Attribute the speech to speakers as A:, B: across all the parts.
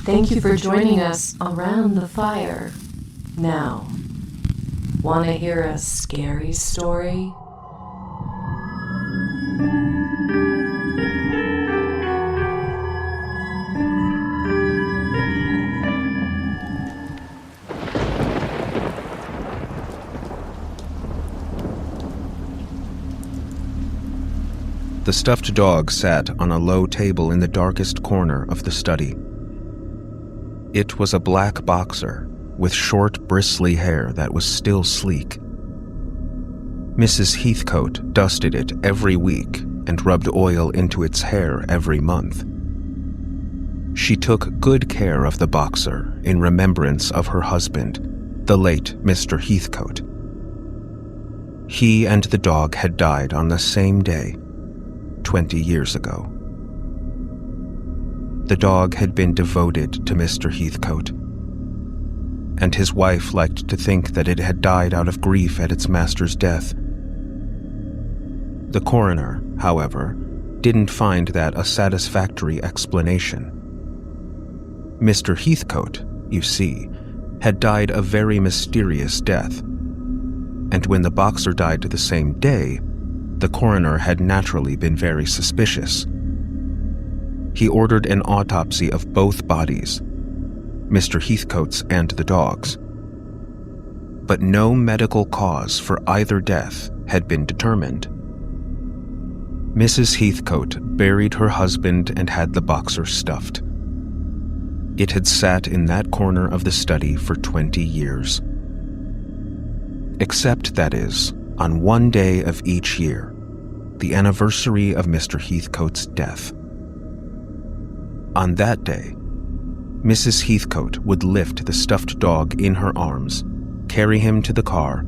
A: Thank you for joining us around the fire. Now, want to hear a scary story?
B: The stuffed dog sat on a low table in the darkest corner of the study. It was a black boxer with short, bristly hair that was still sleek. Mrs. Heathcote dusted it every week and rubbed oil into its hair every month. She took good care of the boxer in remembrance of her husband, the late Mr. Heathcote. He and the dog had died on the same day, 20 years ago. The dog had been devoted to Mr. Heathcote, and his wife liked to think that it had died out of grief at its master's death. The coroner, however, didn't find that a satisfactory explanation. Mr. Heathcote, you see, had died a very mysterious death, and when the boxer died the same day, the coroner had naturally been very suspicious. He ordered an autopsy of both bodies, Mr. Heathcote's and the dog's. But no medical cause for either death had been determined. Mrs. Heathcote buried her husband and had the boxer stuffed. It had sat in that corner of the study for 20 years. Except, that is, on one day of each year, the anniversary of Mr. Heathcote's death. On that day, Mrs. Heathcote would lift the stuffed dog in her arms, carry him to the car,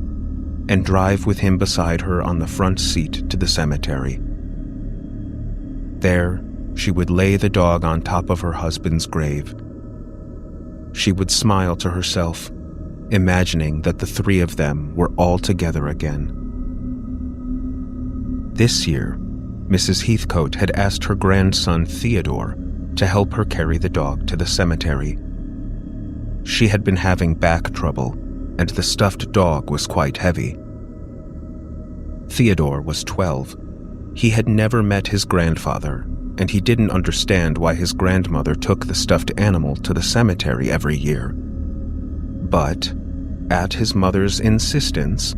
B: and drive with him beside her on the front seat to the cemetery. There, she would lay the dog on top of her husband's grave. She would smile to herself, imagining that the three of them were all together again. This year, Mrs. Heathcote had asked her grandson Theodore to help her carry the dog to the cemetery. She had been having back trouble, and the stuffed dog was quite heavy. Theodore was 12. He had never met his grandfather, and he didn't understand why his grandmother took the stuffed animal to the cemetery every year. But, at his mother's insistence,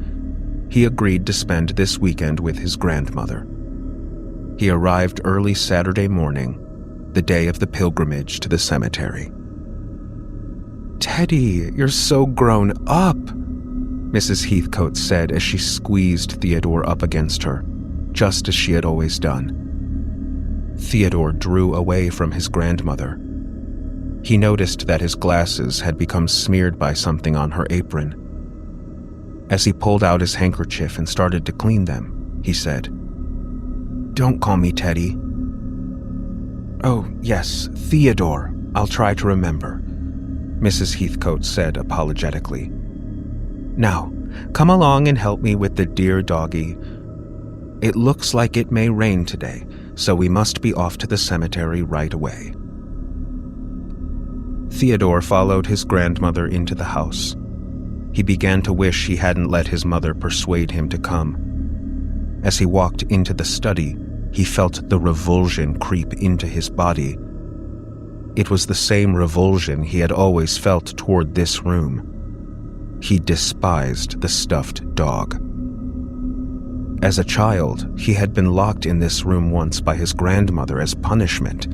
B: he agreed to spend this weekend with his grandmother. He arrived early Saturday morning, the day of the pilgrimage to the cemetery. "Teddy, you're so grown up," Mrs. Heathcote said as she squeezed Theodore up against her, just as she had always done. Theodore drew away from his grandmother. He noticed that his glasses had become smeared by something on her apron. As he pulled out his handkerchief and started to clean them, he said, "Don't call me Teddy." "Oh, yes, Theodore. I'll try to remember," Mrs. Heathcote said apologetically. "Now, come along and help me with the dear doggy. It looks like it may rain today, so we must be off to the cemetery right away." Theodore followed his grandmother into the house. He began to wish he hadn't let his mother persuade him to come. As he walked into the study, he felt the revulsion creep into his body. It was the same revulsion he had always felt toward this room. He despised the stuffed dog. As a child, he had been locked in this room once by his grandmother as punishment.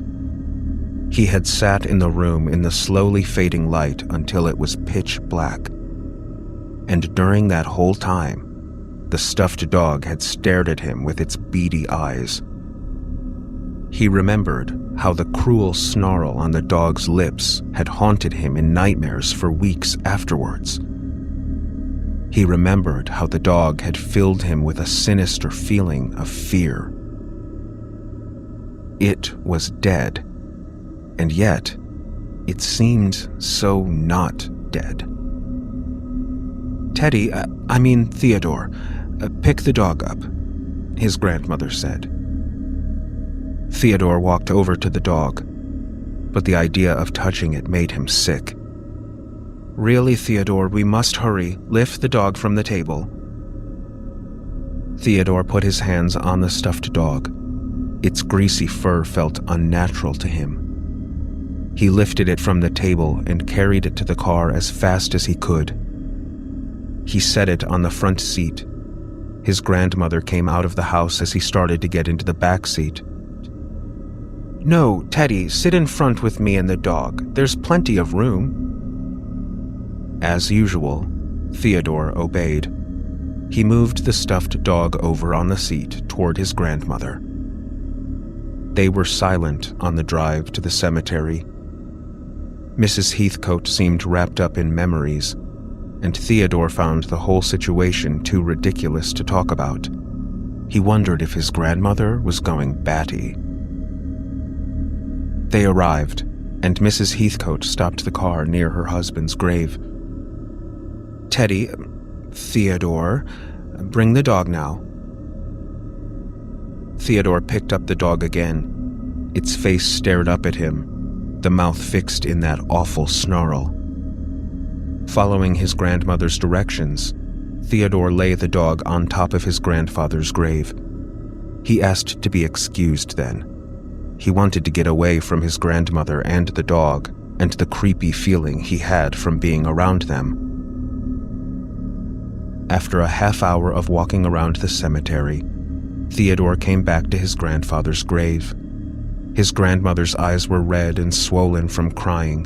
B: He had sat in the room in the slowly fading light until it was pitch black. And during that whole time, the stuffed dog had stared at him with its beady eyes. He remembered how the cruel snarl on the dog's lips had haunted him in nightmares for weeks afterwards. He remembered how the dog had filled him with a sinister feeling of fear. It was dead, and yet it seemed so not dead. "Teddy, I mean Theodore, pick the dog up," his grandmother said. Theodore walked over to the dog, but the idea of touching it made him sick. "Really, Theodore, we must hurry. Lift the dog from the table." Theodore put his hands on the stuffed dog. Its greasy fur felt unnatural to him. He lifted it from the table and carried it to the car as fast as he could. He set it on the front seat. His grandmother came out of the house as he started to get into the back seat. "No, Teddy, sit in front with me and the dog. There's plenty of room." As usual, Theodore obeyed. He moved the stuffed dog over on the seat toward his grandmother. They were silent on the drive to the cemetery. Mrs. Heathcote seemed wrapped up in memories, and Theodore found the whole situation too ridiculous to talk about. He wondered if his grandmother was going batty. They arrived, and Mrs. Heathcote stopped the car near her husband's grave. "Teddy, Theodore, bring the dog now." Theodore picked up the dog again. Its face stared up at him, the mouth fixed in that awful snarl. Following his grandmother's directions, Theodore lay the dog on top of his grandfather's grave. He asked to be excused then. He wanted to get away from his grandmother and the dog, and the creepy feeling he had from being around them. After a half hour of walking around the cemetery, Theodore came back to his grandfather's grave. His grandmother's eyes were red and swollen from crying,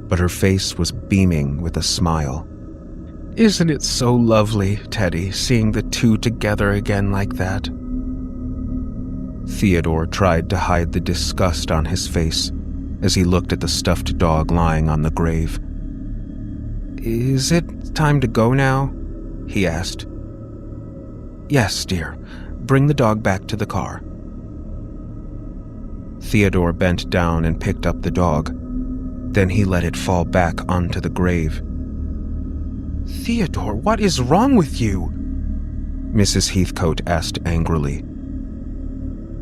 B: but her face was beaming with a smile. "Isn't it so lovely, Teddy, seeing the two together again like that?" Theodore tried to hide the disgust on his face as he looked at the stuffed dog lying on the grave. "Is it time to go now?" he asked. "Yes, dear. Bring the dog back to the car." Theodore bent down and picked up the dog. Then he let it fall back onto the grave. "Theodore, what is wrong with you?" Mrs. Heathcote asked angrily.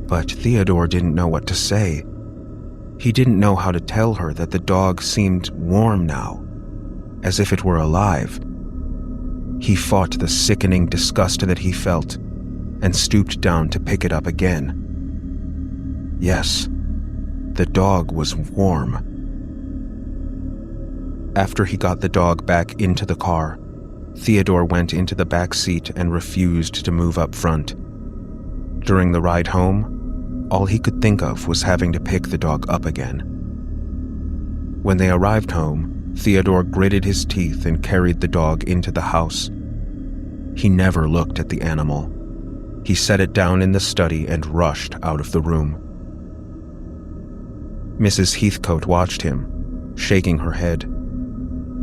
B: But Theodore didn't know what to say. He didn't know how to tell her that the dog seemed warm now, as if it were alive. He fought the sickening disgust that he felt and stooped down to pick it up again. Yes, the dog was warm. After he got the dog back into the car, Theodore went into the back seat and refused to move up front. During the ride home, all he could think of was having to pick the dog up again. When they arrived home, Theodore gritted his teeth and carried the dog into the house. He never looked at the animal. He set it down in the study and rushed out of the room. Mrs. Heathcote watched him, shaking her head.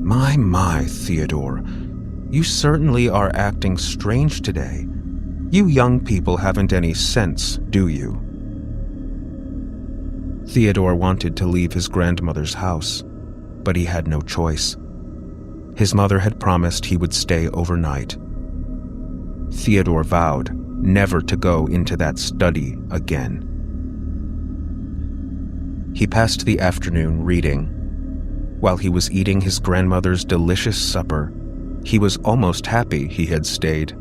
B: My, Theodore, you certainly are acting strange today. You young people haven't any sense, do you?" Theodore wanted to leave his grandmother's house, but he had no choice. His mother had promised he would stay overnight. Theodore vowed never to go into that study again. He passed the afternoon reading. While he was eating his grandmother's delicious supper, he was almost happy he had stayed.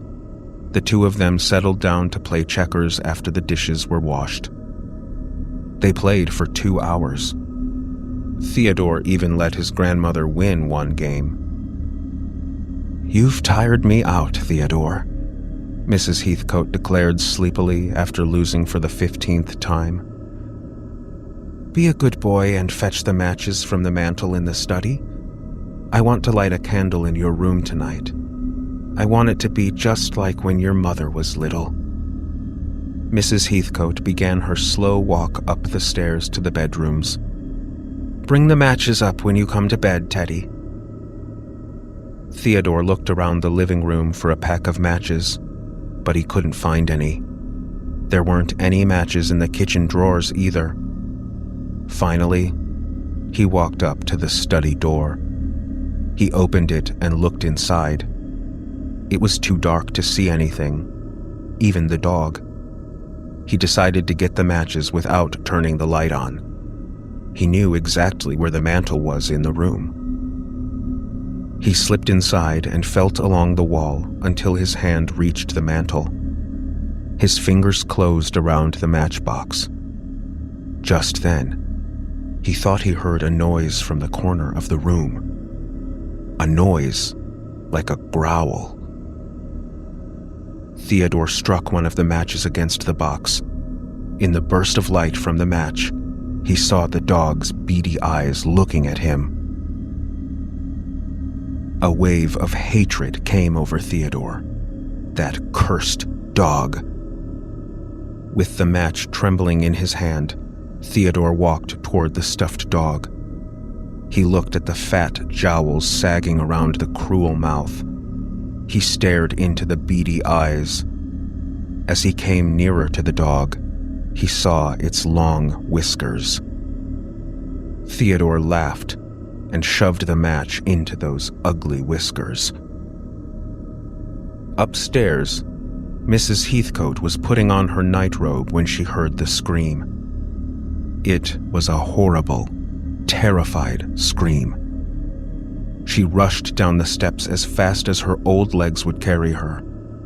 B: The two of them settled down to play checkers after the dishes were washed. They played for 2 hours. Theodore even let his grandmother win one game. "You've tired me out, Theodore," Mrs. Heathcote declared sleepily after losing for the 15th time. "Be a good boy and fetch the matches from the mantel in the study. I want to light a candle in your room tonight. I want it to be just like when your mother was little." Mrs. Heathcote began her slow walk up the stairs to the bedrooms. "Bring the matches up when you come to bed, Teddy." Theodore looked around the living room for a pack of matches, but he couldn't find any. There weren't any matches in the kitchen drawers either. Finally, he walked up to the study door. He opened it and looked inside. It was too dark to see anything, even the dog. He decided to get the matches without turning the light on. He knew exactly where the mantle was in the room. He slipped inside and felt along the wall until his hand reached the mantle. His fingers closed around the matchbox. Just then, he thought he heard a noise from the corner of the room. A noise like a growl. Theodore struck one of the matches against the box. In the burst of light from the match, he saw the dog's beady eyes looking at him. A wave of hatred came over Theodore. That cursed dog. With the match trembling in his hand, Theodore walked toward the stuffed dog. He looked at the fat jowls sagging around the cruel mouth. He stared into the beady eyes. As he came nearer to the dog, he saw its long whiskers. Theodore laughed and shoved the match into those ugly whiskers. Upstairs, Mrs. Heathcote was putting on her nightrobe when she heard the scream. It was a horrible, terrified scream. She rushed down the steps as fast as her old legs would carry her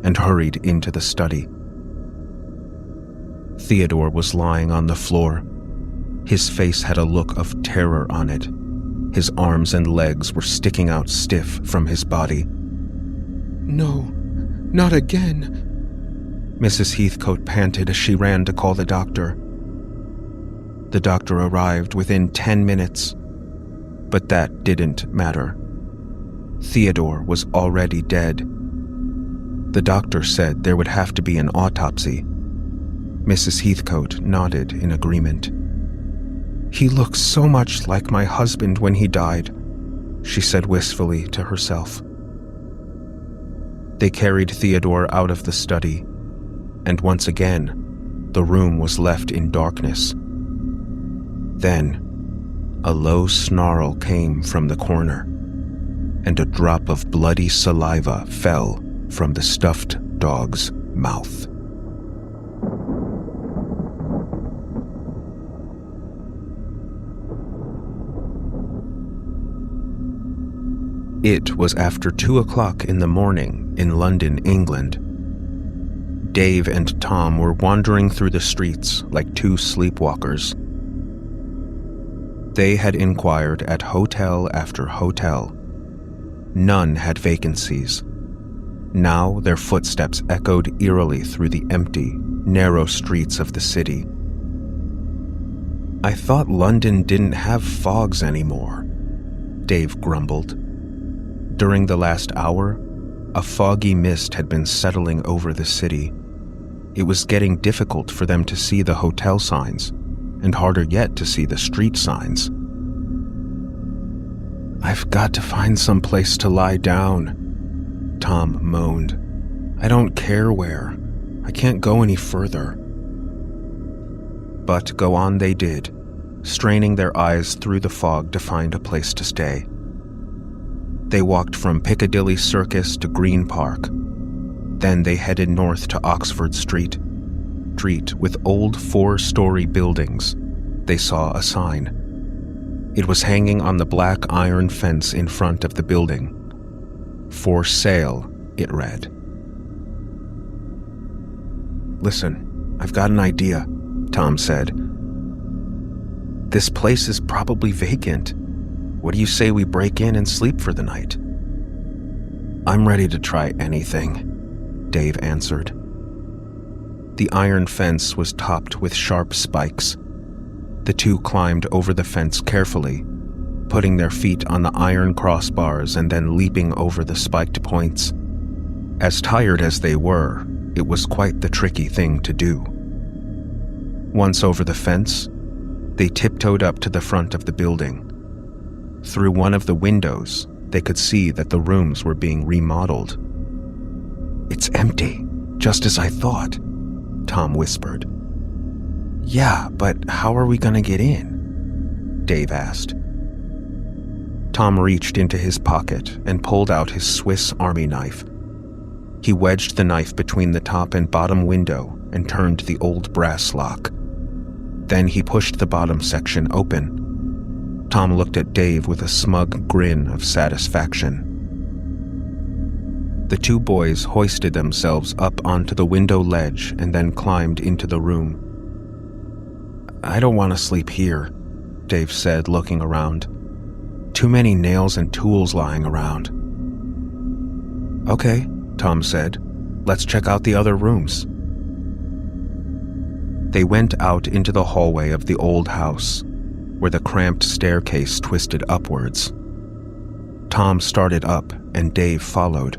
B: and hurried into the study. Theodore was lying on the floor. His face had a look of terror on it. His arms and legs were sticking out stiff from his body. "No, not again," Mrs. Heathcote panted as she ran to call the doctor. The doctor arrived within 10 minutes, but that didn't matter. Theodore was already dead. The doctor said there would have to be an autopsy. Mrs. Heathcote nodded in agreement. "He looks so much like my husband when he died," she said wistfully to herself. They carried Theodore out of the study, and once again, the room was left in darkness. Then, a low snarl came from the corner, and a drop of bloody saliva fell from the stuffed dog's mouth. It was after 2 o'clock in the morning in London, England. Dave and Tom were wandering through the streets like two sleepwalkers. They had inquired at hotel after hotel. None had vacancies. Now their footsteps echoed eerily through the empty, narrow streets of the city. "I thought London didn't have fogs anymore," Dave grumbled. During the last hour, a foggy mist had been settling over the city. It was getting difficult for them to see the hotel signs, and harder yet to see the street signs. "I've got to find some place to lie down," Tom moaned. "I don't care where. I can't go any further." But go on they did, straining their eyes through the fog to find a place to stay. They walked from Piccadilly Circus to Green Park. Then they headed north to Oxford Street. With old 4-story buildings, they saw a sign. It was hanging on the black iron fence in front of the building. "For sale," it read. "Listen, I've got an idea," Tom said. "This place is probably vacant. What do you say we break in and sleep for the night?" "I'm ready to try anything," Dave answered. The iron fence was topped with sharp spikes. The two climbed over the fence carefully, putting their feet on the iron crossbars and then leaping over the spiked points. As tired as they were, it was quite the tricky thing to do. Once over the fence, they tiptoed up to the front of the building. Through one of the windows, they could see that the rooms were being remodeled. "It's empty, just as I thought," Tom whispered. "Yeah, but how are we going to get in?" Dave asked. Tom reached into his pocket and pulled out his Swiss Army knife. He wedged the knife between the top and bottom window and turned the old brass lock. Then he pushed the bottom section open. Tom looked at Dave with a smug grin of satisfaction. The two boys hoisted themselves up onto the window ledge and then climbed into the room. "I don't want to sleep here," Dave said, looking around. "Too many nails and tools lying around." "Okay," Tom said. "Let's check out the other rooms." They went out into the hallway of the old house, where the cramped staircase twisted upwards. Tom started up and Dave followed.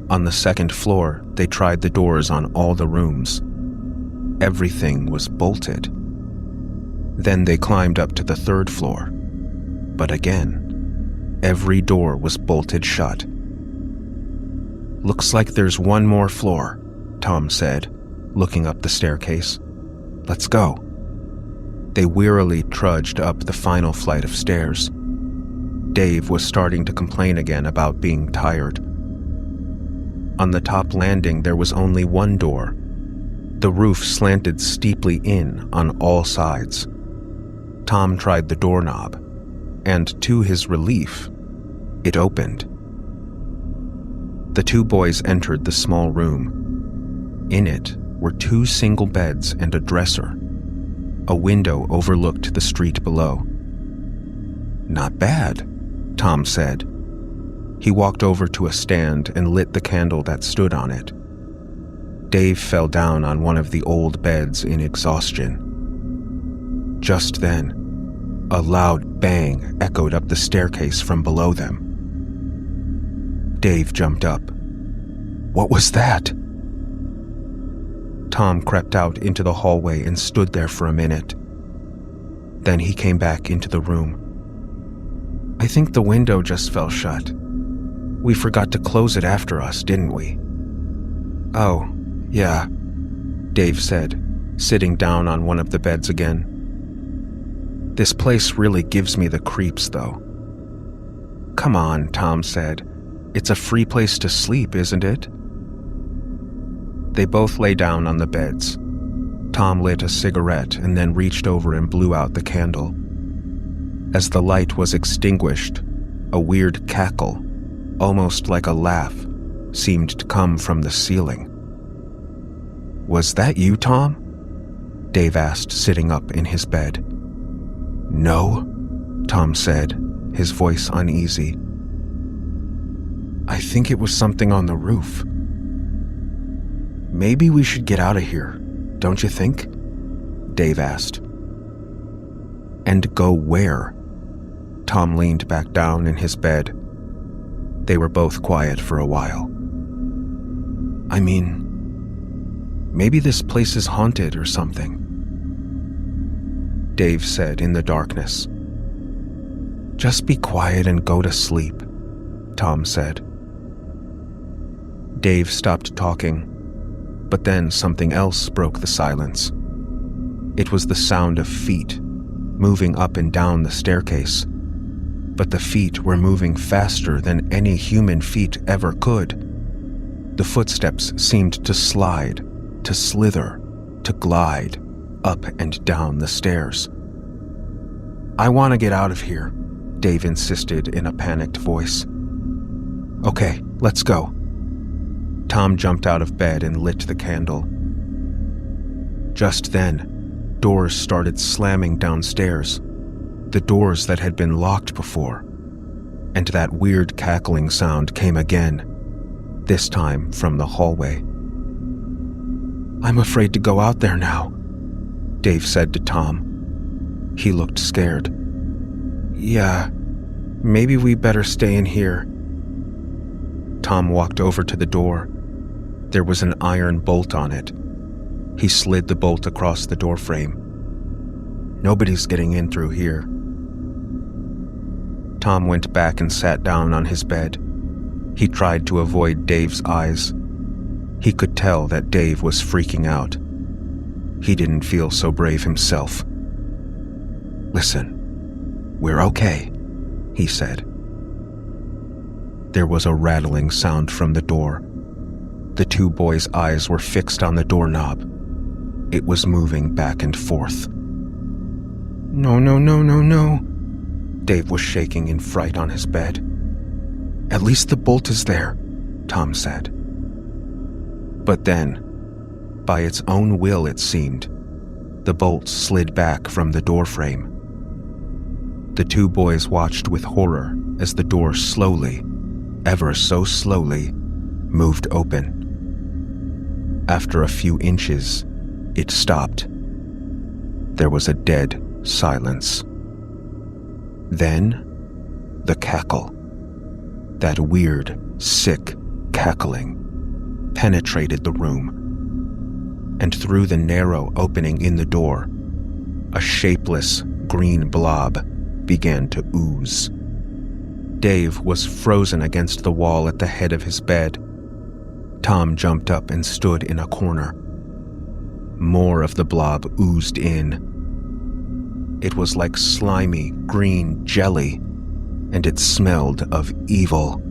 B: On the second floor, they tried the doors on all the rooms. Everything was bolted. Then they climbed up to the third floor. But again, every door was bolted shut. "Looks like there's one more floor," Tom said, looking up the staircase. "Let's go." They wearily trudged up the final flight of stairs. Dave was starting to complain again about being tired. On the top landing, there was only one door. The roof slanted steeply in on all sides. Tom tried the doorknob, and to his relief, it opened. The two boys entered the small room. In it were two single beds and a dresser. A window overlooked the street below. "Not bad," Tom said. He walked over to a stand and lit the candle that stood on it. Dave fell down on one of the old beds in exhaustion. Just then, a loud bang echoed up the staircase from below them. Dave jumped up. "What was that?" Tom crept out into the hallway and stood there for a minute. Then he came back into the room. "I think the window just fell shut. We forgot to close it after us, didn't we?" "Oh, yeah," Dave said, sitting down on one of the beds again. "This place really gives me the creeps, though." "Come on," Tom said. "It's a free place to sleep, isn't it?" They both lay down on the beds. Tom lit a cigarette and then reached over and blew out the candle. As the light was extinguished, a weird cackle, almost like a laugh, seemed to come from the ceiling. "Was that you, Tom?" Dave asked, sitting up in his bed. "No," Tom said, his voice uneasy. "I think it was something on the roof." "Maybe we should get out of here, don't you think?" Dave asked. "And go where?" Tom leaned back down in his bed. They were both quiet for a while. "I mean, maybe this place is haunted or something," Dave said in the darkness. "Just be quiet and go to sleep," Tom said. Dave stopped talking, but then something else broke the silence. It was the sound of feet moving up and down the staircase, but the feet were moving faster than any human feet ever could. The footsteps seemed to slide, to slither, to glide up and down the stairs. "I want to get out of here," Dave insisted in a panicked voice. "Okay, let's go." Tom jumped out of bed and lit the candle. Just then, doors started slamming downstairs, the doors that had been locked before, and that weird cackling sound came again, this time from the hallway. "I'm afraid to go out there now," Dave said to Tom. He looked scared. "Yeah, maybe we better stay in here." Tom walked over to the door. There was an iron bolt on it. He slid the bolt across the doorframe. "Nobody's getting in through here." Tom went back and sat down on his bed. He tried to avoid Dave's eyes. He could tell that Dave was freaking out. He didn't feel so brave himself. "Listen, we're okay," he said. There was a rattling sound from the door. The two boys' eyes were fixed on the doorknob. It was moving back and forth. "No, no, no, no, no," Dave was shaking in fright on his bed. "At least the bolt is there," Tom said. But then, by its own will it seemed, the bolt slid back from the doorframe. The two boys watched with horror as the door slowly, ever so slowly, moved open. After a few inches, it stopped. There was a dead silence. Then, the cackle. That weird, sick cackling penetrated the room. And through the narrow opening in the door, a shapeless green blob began to ooze. Dave was frozen against the wall at the head of his bed. Tom jumped up and stood in a corner. More of the blob oozed in. It was like slimy green jelly, and it smelled of evil.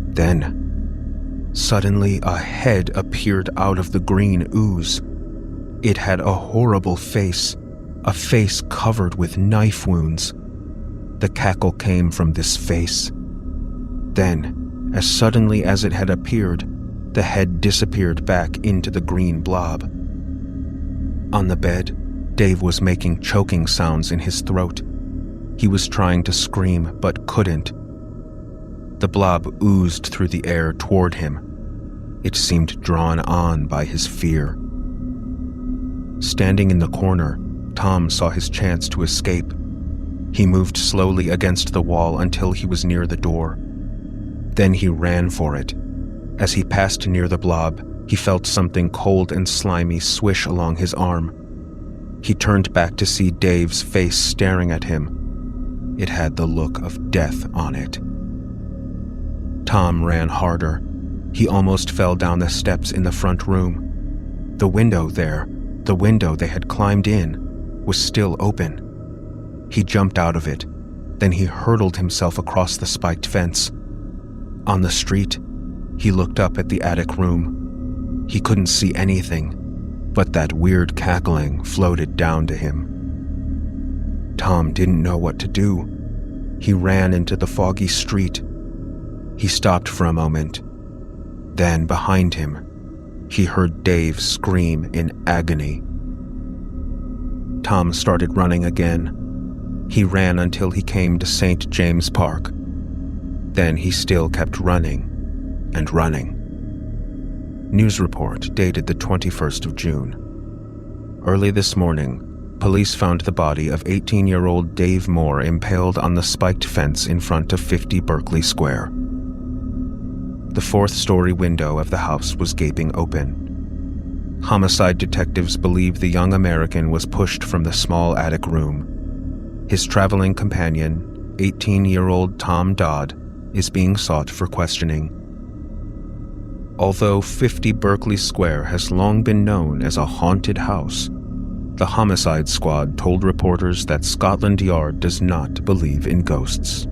B: Then, suddenly a head appeared out of the green ooze. It had a horrible face, a face covered with knife wounds. The cackle came from this face. Then, as suddenly as it had appeared, the head disappeared back into the green blob. On the bed, Dave was making choking sounds in his throat. He was trying to scream, but couldn't. The blob oozed through the air toward him. It seemed drawn on by his fear. Standing in the corner, Tom saw his chance to escape. He moved slowly against the wall until he was near the door. Then he ran for it. As he passed near the blob, he felt something cold and slimy swish along his arm. He turned back to see Dave's face staring at him. It had the look of death on it. Tom ran harder. He almost fell down the steps in the front room. The window there, the window they had climbed in, was still open. He jumped out of it. Then he hurled himself across the spiked fence. On the street, he looked up at the attic room. He couldn't see anything, but that weird cackling floated down to him. Tom didn't know what to do. He ran into the foggy street. He stopped for a moment. Then, behind him, he heard Dave scream in agony. Tom started running again. He ran until he came to St. James Park. Then he still kept running and running. News report dated the 21st of June. Early this morning, police found the body of 18-year-old Dave Moore impaled on the spiked fence in front of 50 Berkeley Square. The fourth-story window of the house was gaping open. Homicide detectives believe the young American was pushed from the small attic room. His traveling companion, 18-year-old Tom Todd, is being sought for questioning. Although 50 Berkeley Square has long been known as a haunted house, the homicide squad told reporters that Scotland Yard does not believe in ghosts.